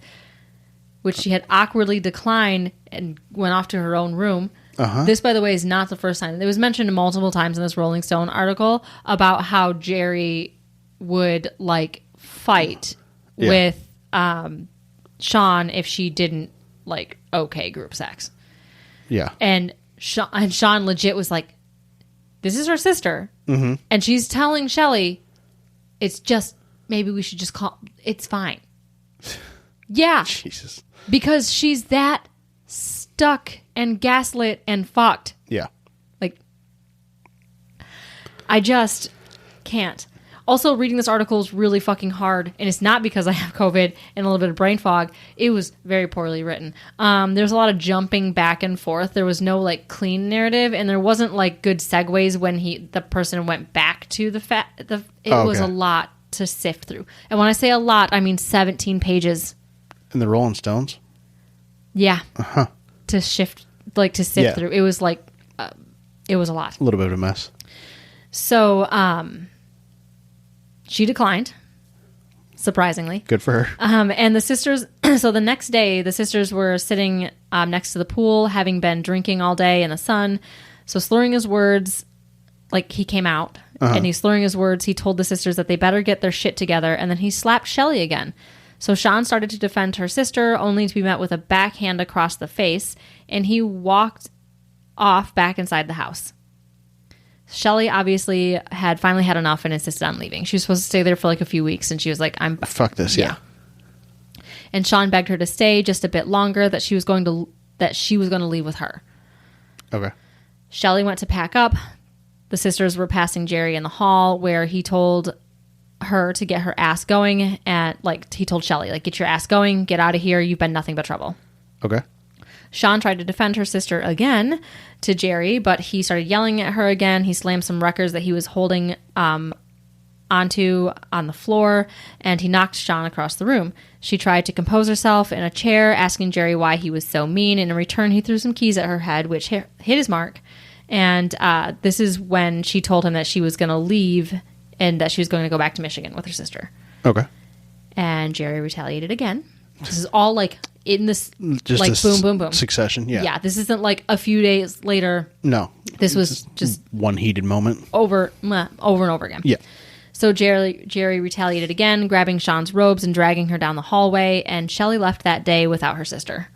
which she had awkwardly declined and went off to her own room. Uh-huh. This, by the way, is not the first time. It was mentioned multiple times in this Rolling Stone article about how Jerry would, like, fight with Sean if she didn't, like, okay group sex. Yeah. And Sean legit was like, this is her sister. Mm-hmm. And she's telling Shelley, it's just, maybe we should just call, it's fine. Yeah. Jesus. Because she's that stuck and gaslit and fucked. Yeah. Like, I just can't. Also, reading this article is really fucking hard, and it's not because I have COVID and a little bit of brain fog. It was very poorly written. There's a lot of jumping back and forth. There was no, like, clean narrative, and there wasn't, like, good segues when the person went back to it was a lot to sift through. And when I say a lot, I mean 17 pages. And the Rolling Stones? Yeah. Uh-huh. To sift through. It was, like, it was a lot. A little bit of a mess. So, she declined, surprisingly. Good for her. And the sisters, so the next day, the sisters were sitting next to the pool, having been drinking all day in the sun. So slurring his words, like he came out, and he's slurring his words. He told the sisters that they better get their shit together, and then he slapped Shelley again. So Sean started to defend her sister, only to be met with a backhand across the face, and he walked off back inside the house. Shelley obviously had finally had enough and insisted on leaving. She was supposed to stay there for like a few weeks, and she was like, Fuck this, yeah. And Sean begged her to stay just a bit longer, that she was going to leave with her. Okay. Shelley went to pack up. The sisters were passing Jerry in the hall, where he told her to get her ass going, and he told Shelley, get your ass going, get out of here, you've been nothing but trouble. Okay. Sean tried to defend her sister again to Jerry, but he started yelling at her again. He slammed some records that he was holding onto on the floor, and he knocked Sean across the room. She tried to compose herself in a chair, asking Jerry why he was so mean, and in return he threw some keys at her head, which hit his mark. And this is when she told him that she was going to leave and that she was going to go back to Michigan with her sister. Okay. And Jerry retaliated again. This is all like in this, Just like a boom, boom, boom. succession. Yeah. Yeah, this isn't like a few days later. No. This was just one heated moment. over and over again. Yeah. So Jerry retaliated again, grabbing Sean's robes and dragging her down the hallway, and Shelley left that day without her sister.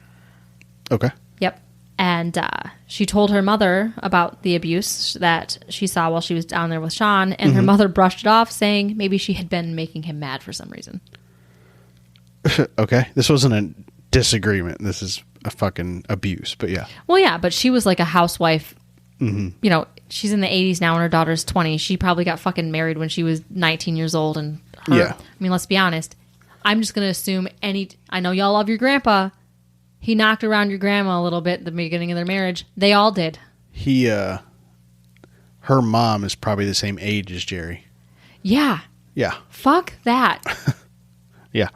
Okay. Yep. And she told her mother about the abuse that she saw while she was down there with Sean, and her mother brushed it off, saying maybe she had been making him mad for some reason. Okay. This wasn't a disagreement. This is a fucking abuse, but yeah. Well, yeah, but she was like a housewife. You know, she's in the 80s now and her daughter's 20. She probably got fucking married when she was 19 years old. And her, Yeah. I mean, let's be honest. I'm just going to assume I know y'all love your grandpa. He knocked around your grandma a little bit at the beginning of their marriage. They all did. Her mom is probably the same age as Jerry. Yeah. Yeah. Fuck that. Yeah.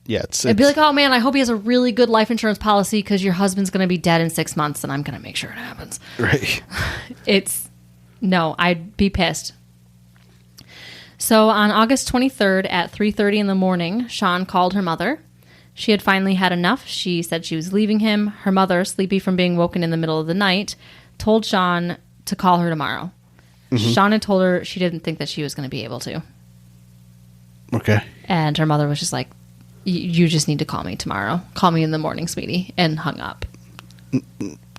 Yeah. I'd be like, oh man, I hope he has a really good life insurance policy because your husband's going to be dead in 6 months and I'm going to make sure it happens. right. No, I'd be pissed. So on August 23rd at 3:30 in the morning, Sean called her mother. She had finally had enough. She said she was leaving him. Her mother, sleepy from being woken in the middle of the night, told Sean to call her tomorrow. Sean had told her she didn't think that she was going to be able to. Okay. And her mother was just like, you just need to call me tomorrow. Call me in the morning, sweetie. And hung up.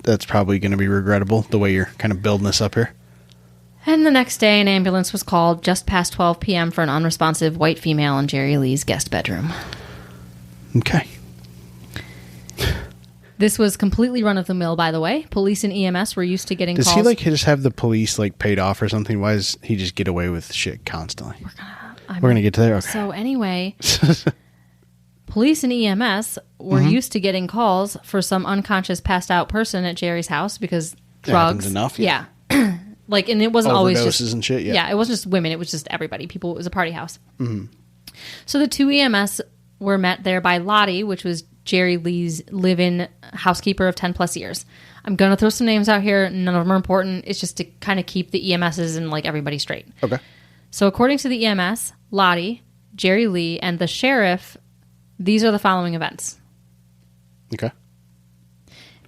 That's probably going to be regrettable the way you're kind of building this up here. And the next day, an ambulance was called just past 12 p.m. for an unresponsive white female in Jerry Lee's guest bedroom. Okay. This was completely run-of-the-mill, by the way. Police and EMS were used to getting Does calls. he like just have the police like paid off or something? Why does he just get away with shit constantly? We're going to get to there. Okay. So anyway, police and EMS were used to getting calls for some unconscious, passed-out person at Jerry's house because drugs. Happens enough. Yeah. Like, and it wasn't always Overdoses just and shit. Yeah. Yeah, it wasn't just women. It was just everybody. People. It was a party house. So the two EMS were met there by Lottie, which was Jerry Lee's live-in housekeeper of 10 plus years. I'm going to throw some names out here. None of them are important. It's just to kind of keep the EMSs and like everybody straight. Okay. So according to the EMS, Lottie, Jerry Lee, and the sheriff, these are the following events. Okay.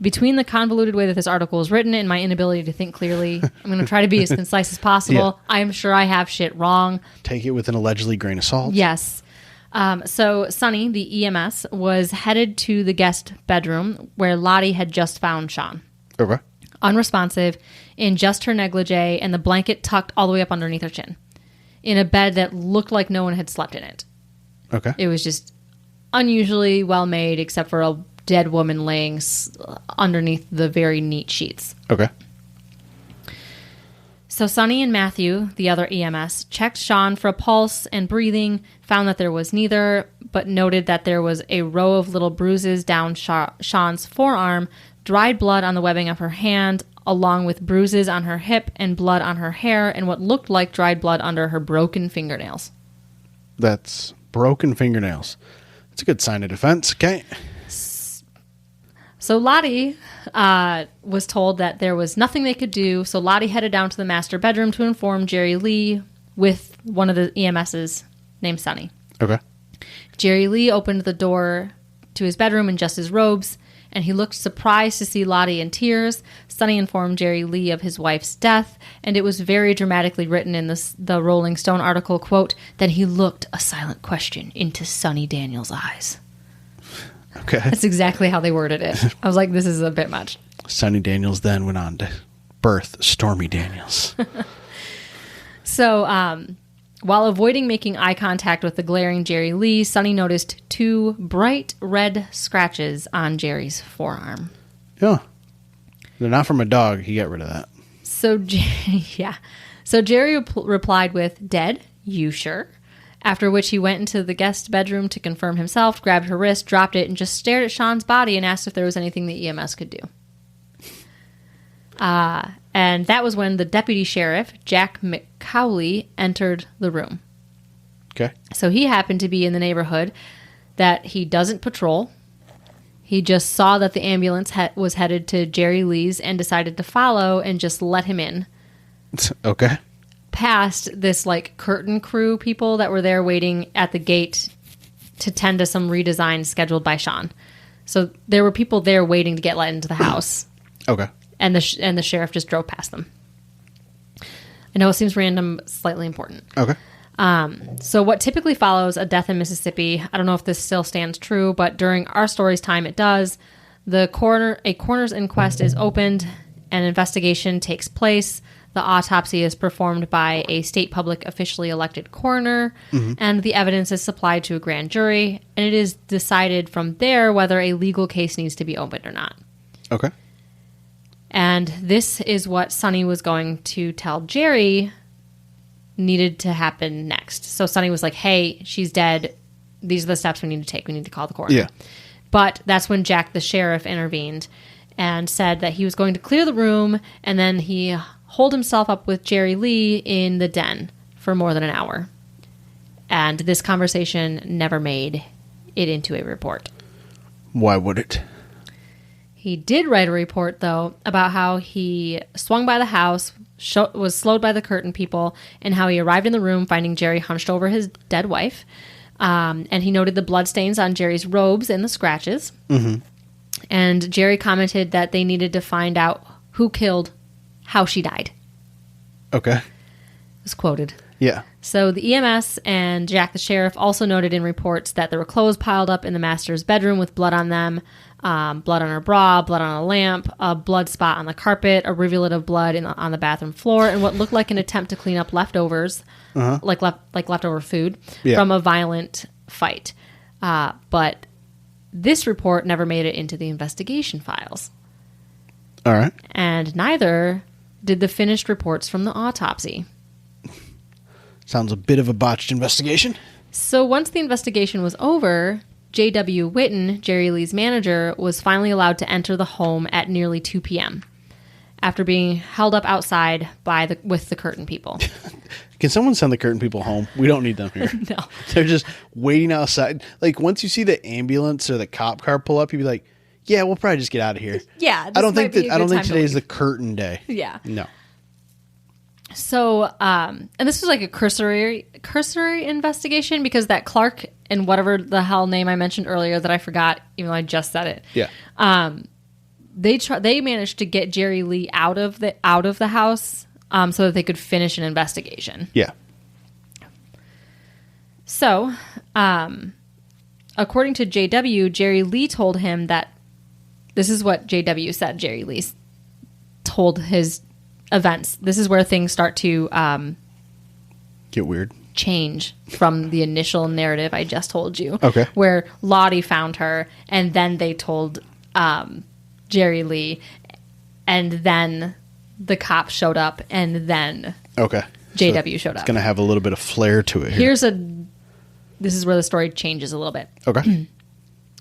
Between the convoluted way that this article is written and my inability to think clearly, I'm going to try to be as concise as possible. Yeah. I am sure I have shit wrong. Take it with an allegedly grain of salt. Yes. So Sonny, the EMS, was headed to the guest bedroom where Lottie had just found Sean. Okay. Unresponsive, in just her negligee and the blanket tucked all the way up underneath her chin. In a bed that looked like no one had slept in it. Okay. It was just unusually well made, except for a dead woman laying underneath the very neat sheets. Okay. So Sonny and Matthew, the other EMS, checked Sean for a pulse and breathing, found that there was neither, but noted that there was a row of little bruises down Sean's forearm, dried blood on the webbing of her hand, along with bruises on her hip and blood on her hair, and what looked like dried blood under her broken fingernails. That's broken fingernails. It's a good sign of defense. Okay. So Lottie was told that there was nothing they could do, so Lottie headed down to the master bedroom to inform Jerry Lee with one of the EMSs named Sonny. Okay. Jerry Lee opened the door to his bedroom in just his robes, and he looked surprised to see Lottie in tears. Sonny informed Jerry Lee of his wife's death, and it was very dramatically written in the Rolling Stone article, quote, "Then he looked a silent question into Sonny Daniels' eyes." Okay. That's exactly how they worded it. I was like, this is a bit much. Sonny Daniels then went on to birth Stormy Daniels. So, while avoiding making eye contact with the glaring Jerry Lee, Sonny noticed two bright red scratches on Jerry's forearm. Yeah. They're not from a dog. He got rid of that. So, yeah. So Jerry replied with, "Dead? You sure?" After which he went into the guest bedroom to confirm himself, grabbed her wrist, dropped it, and just stared at Sean's body and asked if there was anything the EMS could do. And that was when the deputy sheriff, Jack McCowley, entered the room. Okay. So he happened to be in the neighborhood that he doesn't patrol. He just saw that the ambulance was headed to Jerry Lee's and decided to follow and just let him in. Okay. past this like curtain crew people that were there waiting at the gate to tend to some redesign scheduled by Sean. So there were people there waiting to get let into the house. Okay. And the sheriff just drove past them. I know it seems random, slightly important. Okay. So what typically follows a death in Mississippi, I don't know if this still stands true, but during our story's time it does. A coroner's inquest is opened, an investigation takes place. The autopsy is performed by a state public officially elected coroner, and the evidence is supplied to a grand jury, and it is decided from there whether a legal case needs to be opened or not. Okay. And this is what Sonny was going to tell Jerry needed to happen next. So Sonny was like, hey, she's dead. These are the steps we need to take. We need to call the coroner. Yeah. But that's when Jack the sheriff intervened and said that he was going to clear the room, and then he holed himself up with Jerry Lee in the den for more than an hour. And this conversation never made it into a report. Why would it? He did write a report, though, about how he swung by the house, was slowed by the curtain people, and how he arrived in the room finding Jerry hunched over his dead wife. And he noted the bloodstains on Jerry's robes and the scratches. Mm-hmm. And Jerry commented that they needed to find out who killed, how she died. Okay. It was quoted. Yeah. So the EMS and Jack the sheriff also noted in reports that there were clothes piled up in the master's bedroom with blood on them, blood on her bra, blood on a lamp, a blood spot on the carpet, a rivulet of blood on the bathroom floor, and what looked like an attempt to clean up leftovers, like leftover food, from a violent fight. But this report never made it into the investigation files. All right. And neither did the finished reports from the autopsy. Sounds a bit of a botched investigation. So once the investigation was over, J.W. Witten, Jerry Lee's manager, was finally allowed to enter the home at nearly 2 p.m. after being held up outside with the curtain people. Can someone send the curtain people home? We don't need them here. No. They're just waiting outside. Like, once you see the ambulance or the cop car pull up, you'd be like, yeah, we'll probably just get out of here. Yeah. I don't think today's the curtain day. Yeah. No. So, and this was like a cursory investigation because that Clark and whatever the hell name I mentioned earlier that I forgot, even though I just said it. Yeah. They managed to get Jerry Lee out of the house so that they could finish an investigation. Yeah. So, according to JW, Jerry Lee told him that this is what JW said. Jerry Lee told his events. This is where things start to Get weird. Change from the initial narrative I just told you. Okay. Where Lottie found her, and then they told Jerry Lee, and then the cops showed up, and then JW showed up. It's going to have a little bit of flair to it here. This is where the story changes a little bit. Okay.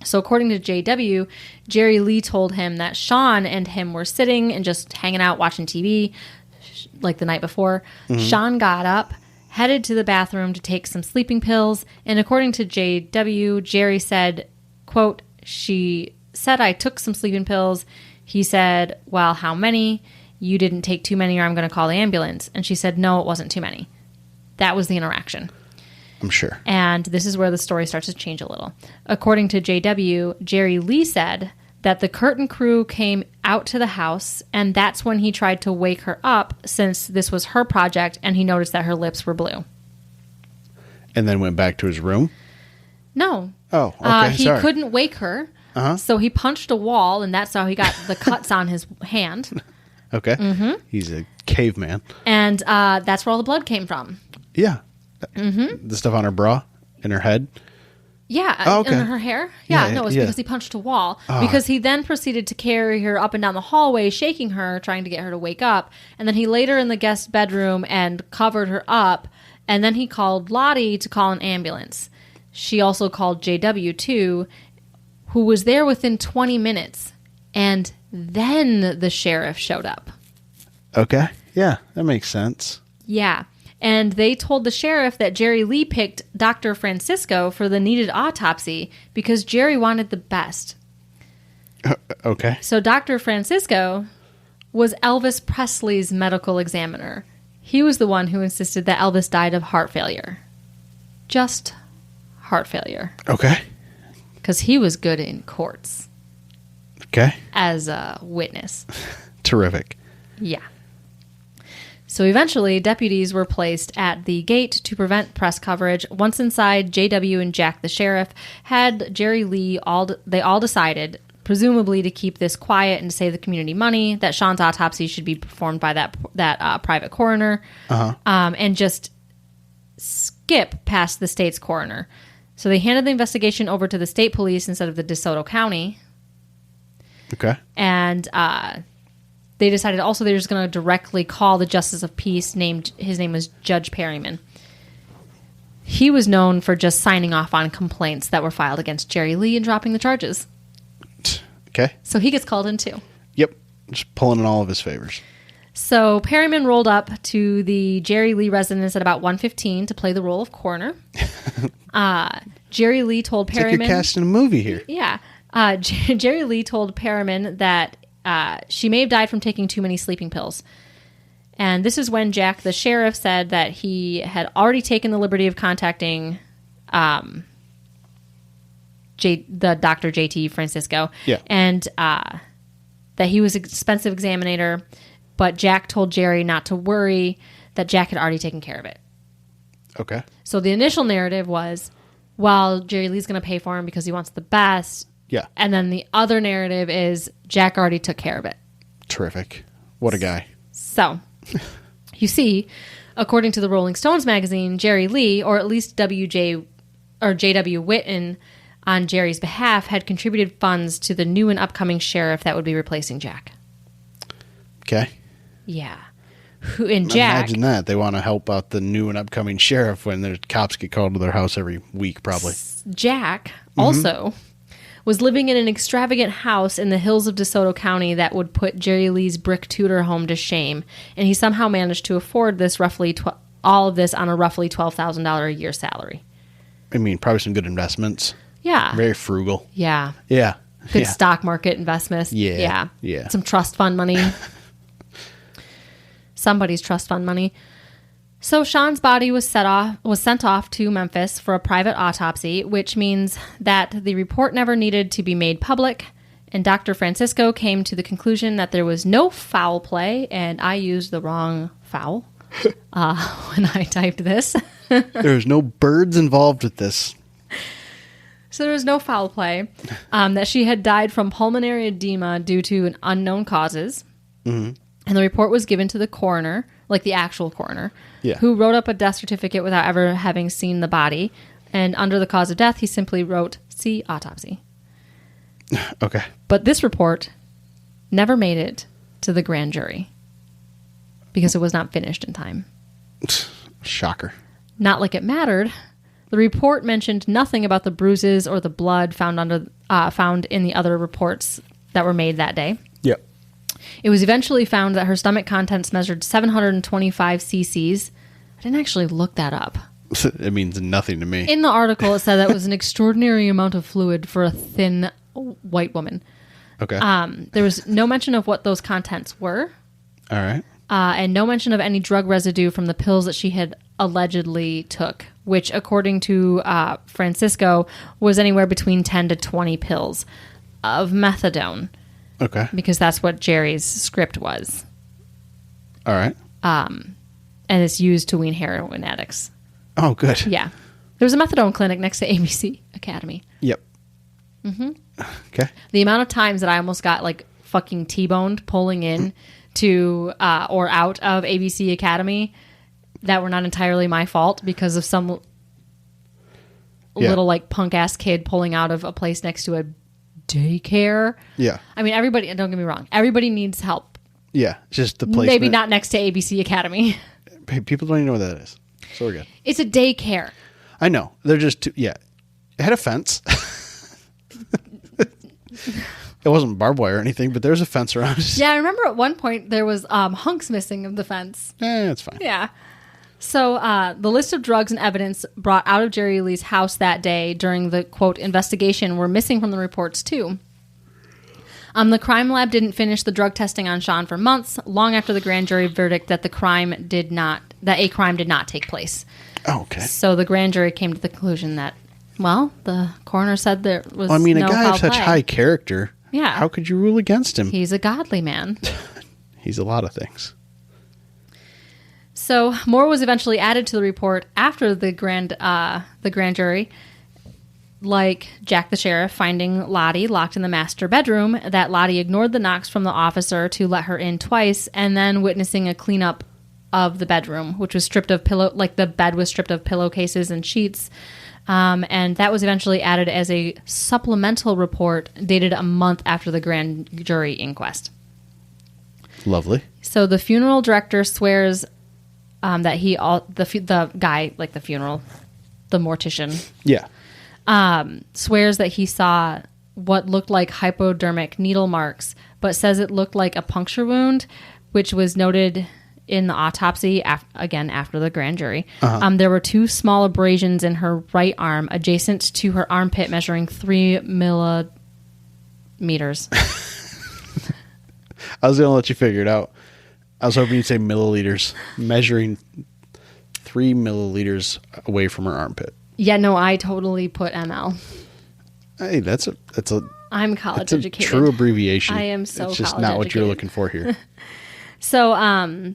So according to JW, Jerry Lee told him that Sean and him were sitting and just hanging out watching TV like the night before. Mm-hmm. Sean got up, headed to the bathroom to take some sleeping pills, and according to JW, Jerry said, quote, she said I took some sleeping pills. He said, well, how many? You didn't take too many or I'm going to call the ambulance. And she said, no, it wasn't too many. That was the interaction. I'm sure. And this is where the story starts to change a little. According to JW, Jerry Lee said that the curtain crew came out to the house, and that's when he tried to wake her up since this was her project, and he noticed that her lips were blue. And then went back to his room? No. Oh, okay. He couldn't wake her, so he punched a wall, and that's how he got the cuts on his hand. Okay. Mm-hmm. He's a caveman. And that's where all the blood came from. Yeah. Mm-hmm. The stuff on her bra? In her head? Yeah, oh, okay. in her hair. Yeah, no, it was because he punched a wall. Because he then proceeded to carry her up and down the hallway, shaking her, trying to get her to wake up. And then he laid her in the guest bedroom and covered her up. And then he called Lottie to call an ambulance. She also called JW too, who was there within 20 minutes. And then the sheriff showed up. Okay. Yeah, that makes sense. Yeah. And they told the sheriff that Jerry Lee picked Dr. Francisco for the needed autopsy because Jerry wanted the best. Okay. So Dr. Francisco was Elvis Presley's medical examiner. He was the one who insisted that Elvis died of heart failure. Just heart failure. Okay. Because he was good in courts. Okay. As a witness. Terrific. Yeah. So eventually, deputies were placed at the gate to prevent press coverage. Once inside, JW and Jack the sheriff had Jerry Lee they all decided, presumably to keep this quiet and to save the community money, that Sean's autopsy should be performed by that private coroner, and just skip past the state's coroner. So they handed the investigation over to the state police instead of the DeSoto County. Okay. And they decided also they were just going to directly call the Justice of Peace. His name was Judge Perryman. He was known for just signing off on complaints that were filed against Jerry Lee and dropping the charges. Okay. So he gets called in too. Yep. Just pulling in all of his favors. So Perryman rolled up to the Jerry Lee residence at about 1:15 to play the role of coroner. Jerry Lee told Perryman... It's like you're casting a movie here. Yeah. Jerry Lee told Perryman that she may have died from taking too many sleeping pills. And this is when Jack the sheriff said that he had already taken the liberty of contacting the Dr. J.T. Francisco. Yeah. And that he was an expensive examiner, but Jack told Jerry not to worry, that Jack had already taken care of it. Okay. So the initial narrative was, well, Jerry Lee's going to pay for him because he wants the best. Yeah. And then the other narrative is Jack already took care of it. Terrific. What a guy. So, you see, according to the Rolling Stones magazine, Jerry Lee, or at least J.W. Whitten, on Jerry's behalf, had contributed funds to the new and upcoming sheriff that would be replacing Jack. Okay. Yeah. Jack... Imagine that. They want to help out the new and upcoming sheriff when their cops get called to their house every week, probably. Jack also was living in an extravagant house in the hills of DeSoto County that would put Jerry Lee's brick Tudor home to shame. And he somehow managed to afford this all of this on a roughly $12,000 a year salary. I mean, probably some good investments. Yeah. Very frugal. Yeah. Yeah. Good stock market investments. Yeah. Yeah. Some trust fund money. Somebody's trust fund money. So Sean's body was sent off to Memphis for a private autopsy, which means that the report never needed to be made public. And Dr. Francisco came to the conclusion that there was no foul play, and I used the wrong foul when I typed this. There was no birds involved with this. So there was no foul play. That she had died from pulmonary edema due to an unknown causes. Mm-hmm. And the report was given to the coroner, like the actual coroner, who wrote up a death certificate without ever having seen the body. And under the cause of death, he simply wrote, "See autopsy." Okay. But this report never made it to the grand jury because it was not finished in time. Shocker. Not like it mattered. The report mentioned nothing about the bruises or the blood found in the other reports that were made that day. Yep. It was eventually found that her stomach contents measured 725 cc's. I didn't actually look that up. It means nothing to me. In the article, it said that was an extraordinary amount of fluid for a thin white woman. Okay. There was no mention of what those contents were. All right. And no mention of any drug residue from the pills that she had allegedly took, which, according to Francisco, was anywhere between 10 to 20 pills of methadone. Okay. Because that's what Jerry's script was. All right. And it's used to wean heroin addicts. Oh, good. Yeah. There was a methadone clinic next to ABC Academy. Yep. Mm-hmm. Okay. The amount of times that I almost got like fucking T-boned pulling in to or out of ABC Academy that were not entirely my fault because of some little like punk ass kid pulling out of a place next to a daycare. Yeah. I mean, everybody, don't get me wrong, everybody needs help. Yeah. Just the placement. Maybe not next to ABC Academy. People don't even know what that is. So we're good. It's a daycare. I know. They're just too, yeah. It had a fence. It wasn't barbed wire or anything, but there's a fence around it. Yeah, I remember at one point there was hunks missing of the fence. It's fine. Yeah. So the list of drugs and evidence brought out of Jerry Lee's house that day during the, quote, investigation were missing from the reports, too. The crime lab didn't finish the drug testing on Sean for months, long after the grand jury verdict that a crime did not take place. Oh, okay. So the grand jury came to the conclusion that, well, the coroner said there was Well, I mean, no a guy foul of such play. high character. Yeah. How could you rule against him? He's a godly man. He's a lot of things. So more was eventually added to the report after the grand jury, like Jack the sheriff finding Lottie locked in the master bedroom, that Lottie ignored the knocks from the officer to let her in twice, and then witnessing a cleanup of the bedroom, which was stripped of the bed was stripped of pillowcases and sheets. And that was eventually added as a supplemental report dated a month after the grand jury inquest. Lovely. So the funeral director swears that the guy, like the funeral, the mortician, Yeah. swears that he saw what looked like hypodermic needle marks, but says it looked like a puncture wound, which was noted in the autopsy, after the grand jury. There were 2 small abrasions in her right arm adjacent to her armpit measuring 3 millimeters. I was going to let you figure it out. I was hoping you'd say milliliters, measuring 3 milliliters away from her armpit. Yeah, no, I totally put ML. Hey, that's a I'm college that's a educated. true abbreviation. I am so It's just college not what you're educated. looking for here. So,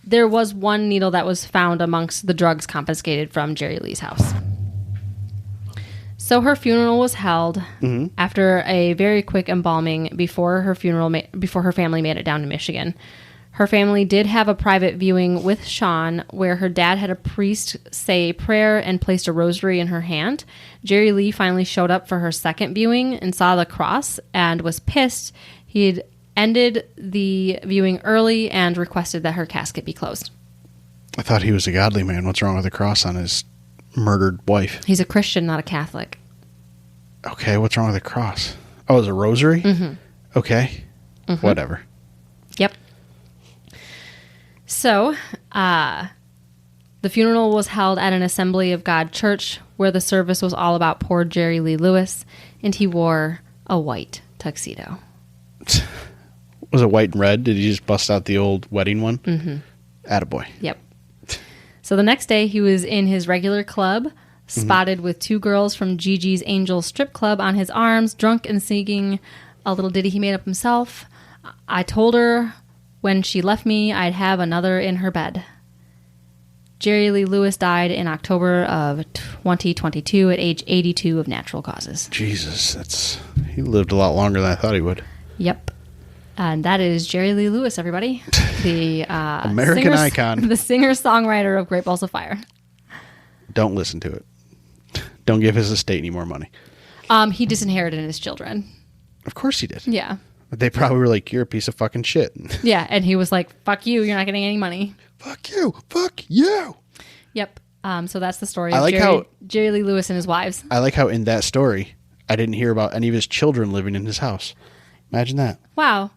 there was one needle that was found amongst the drugs confiscated from Jerry Lee's house. So her funeral was held after a very quick embalming before her family made it down to Michigan. Her family did have a private viewing with Sean where her dad had a priest say a prayer and placed a rosary in her hand. Jerry Lee finally showed up for her second viewing and saw the cross and was pissed. He had ended the viewing early and requested that her casket be closed. I thought he was a godly man. What's wrong with the cross on his murdered wife? He's a Christian, not a Catholic. Okay, what's wrong with the cross? Oh, it's a rosary? Mm-hmm. Okay. Mm-hmm. Whatever. Yep. So, the funeral was held at an Assembly of God church where the service was all about poor Jerry Lee Lewis, and he wore a white tuxedo. Was it white and red? Did he just bust out the old wedding one? Mm-hmm. Attaboy. Yep. So the next day, he was in his regular club, spotted with 2 girls from Gigi's Angel Strip Club on his arms, drunk and singing a little ditty he made up himself. I told her when she left me, I'd have another in her bed. Jerry Lee Lewis died in October of 2022 at age 82 of natural causes. Jesus, he lived a lot longer than I thought he would. Yep. And that is Jerry Lee Lewis, everybody. The American icon. The singer-songwriter of Great Balls of Fire. Don't listen to it. Don't give his estate any more money. He disinherited his children. Of course he did. Yeah. They probably were like, you're a piece of fucking shit. Yeah, and he was like, fuck you, you're not getting any money. Fuck you. Fuck you. Yep. So that's the story I of like Jerry Lee Lewis and his wives. I like how in that story, I didn't hear about any of his children living in his house. Imagine that. Wow.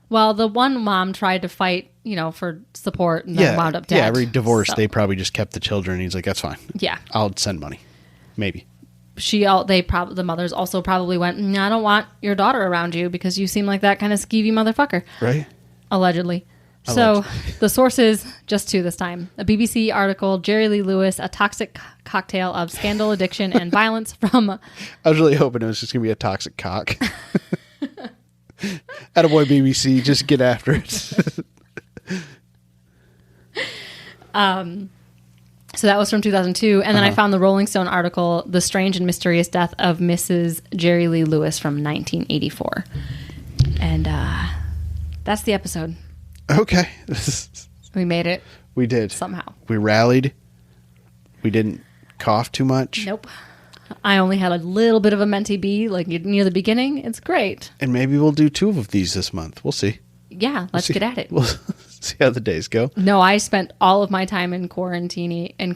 Well, the one mom tried to fight, for support and then wound up dead. Yeah, every divorce, So, they probably just kept the children. He's like, that's fine. Yeah. I'll send money. Maybe. The mothers also probably went, I don't want your daughter around you because you seem like that kind of skeevy motherfucker. Right? Allegedly. So the sources, just 2 this time. A BBC article, Jerry Lee Lewis, a toxic cocktail of scandal, addiction, and violence from... I was really hoping it was just going to be a toxic cock. Attaboy BBC, just get after it. So that was from 2002. And then I found the Rolling Stone article, The Strange and Mysterious Death of Mrs. Jerry Lee Lewis from 1984. And that's the episode. Okay. We made it We did. somehow. We rallied. We didn't cough too much. Nope. I only had a little bit of a mentee B, like near the beginning. It's great. And maybe we'll do 2 of these this month. We'll see. Yeah, let's get at it. We'll see how the days go. No, I spent all of my time in quarantine. I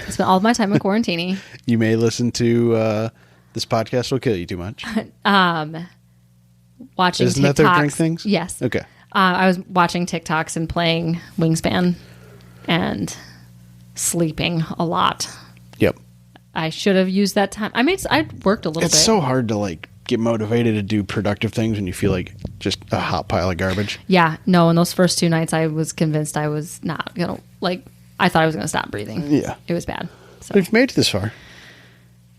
spent all of my time in quarantine. You may listen to This Podcast Will Kill You Too Much. Watching Isn't TikToks. that their drink things? Yes. Okay. I was watching TikToks and playing Wingspan and sleeping a lot. Yep. I should have used that time. I worked a little It's bit. so hard to get motivated to do productive things when you feel like just a hot pile of garbage? Yeah, no, in those first 2 nights, I was convinced I was not going to, like, I thought I was going to stop breathing. Yeah. It was bad. So, We've made it this far.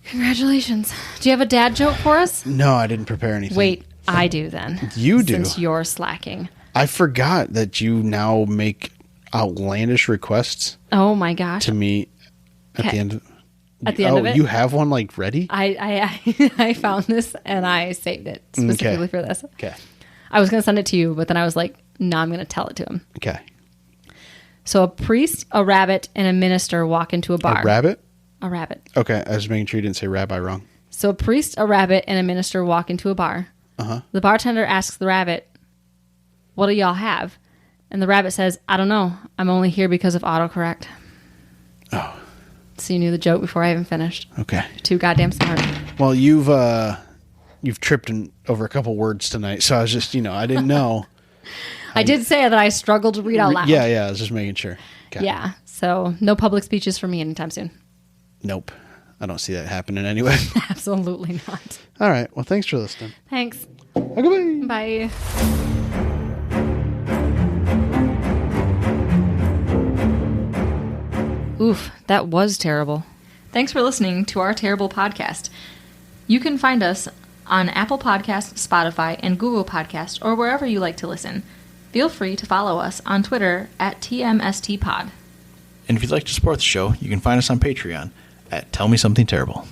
congratulations. Do you have a dad joke for us? No, I didn't prepare anything. Wait, I do then. You do? Since you're slacking. I forgot that you now make outlandish requests Oh my gosh. to me at Okay. the end. At the end of it? You have one like ready? I found this and I saved it specifically for this. Okay. I was going to send it to you, but then I was like, no, I'm going to tell it to him. Okay. So a priest, a rabbit, and a minister walk into a bar. A rabbit? A rabbit. Okay. I was making sure you didn't say rabbi wrong. So a priest, a rabbit, and a minister walk into a bar. Uh-huh. The bartender asks the rabbit, what do y'all have? And the rabbit says, I don't know. I'm only here because of autocorrect. Oh. So you knew the joke before I even finished. Okay. Too goddamn smart. Well, you've tripped over a couple words tonight, so I was just, I didn't know. I did say that I struggled to read out loud. Yeah, I was just making sure. Okay. Yeah. So no public speeches for me anytime soon. Nope. I don't see that happening anyway. Absolutely not. All right. Well, thanks for listening. Thanks. Okay, bye. Bye. Oof, that was terrible. Thanks for listening to our terrible podcast. You can find us on Apple Podcasts, Spotify, and Google Podcasts, or wherever you like to listen. Feel free to follow us on Twitter at TMSTPod. And if you'd like to support the show, you can find us on Patreon at Tell Me Something Terrible.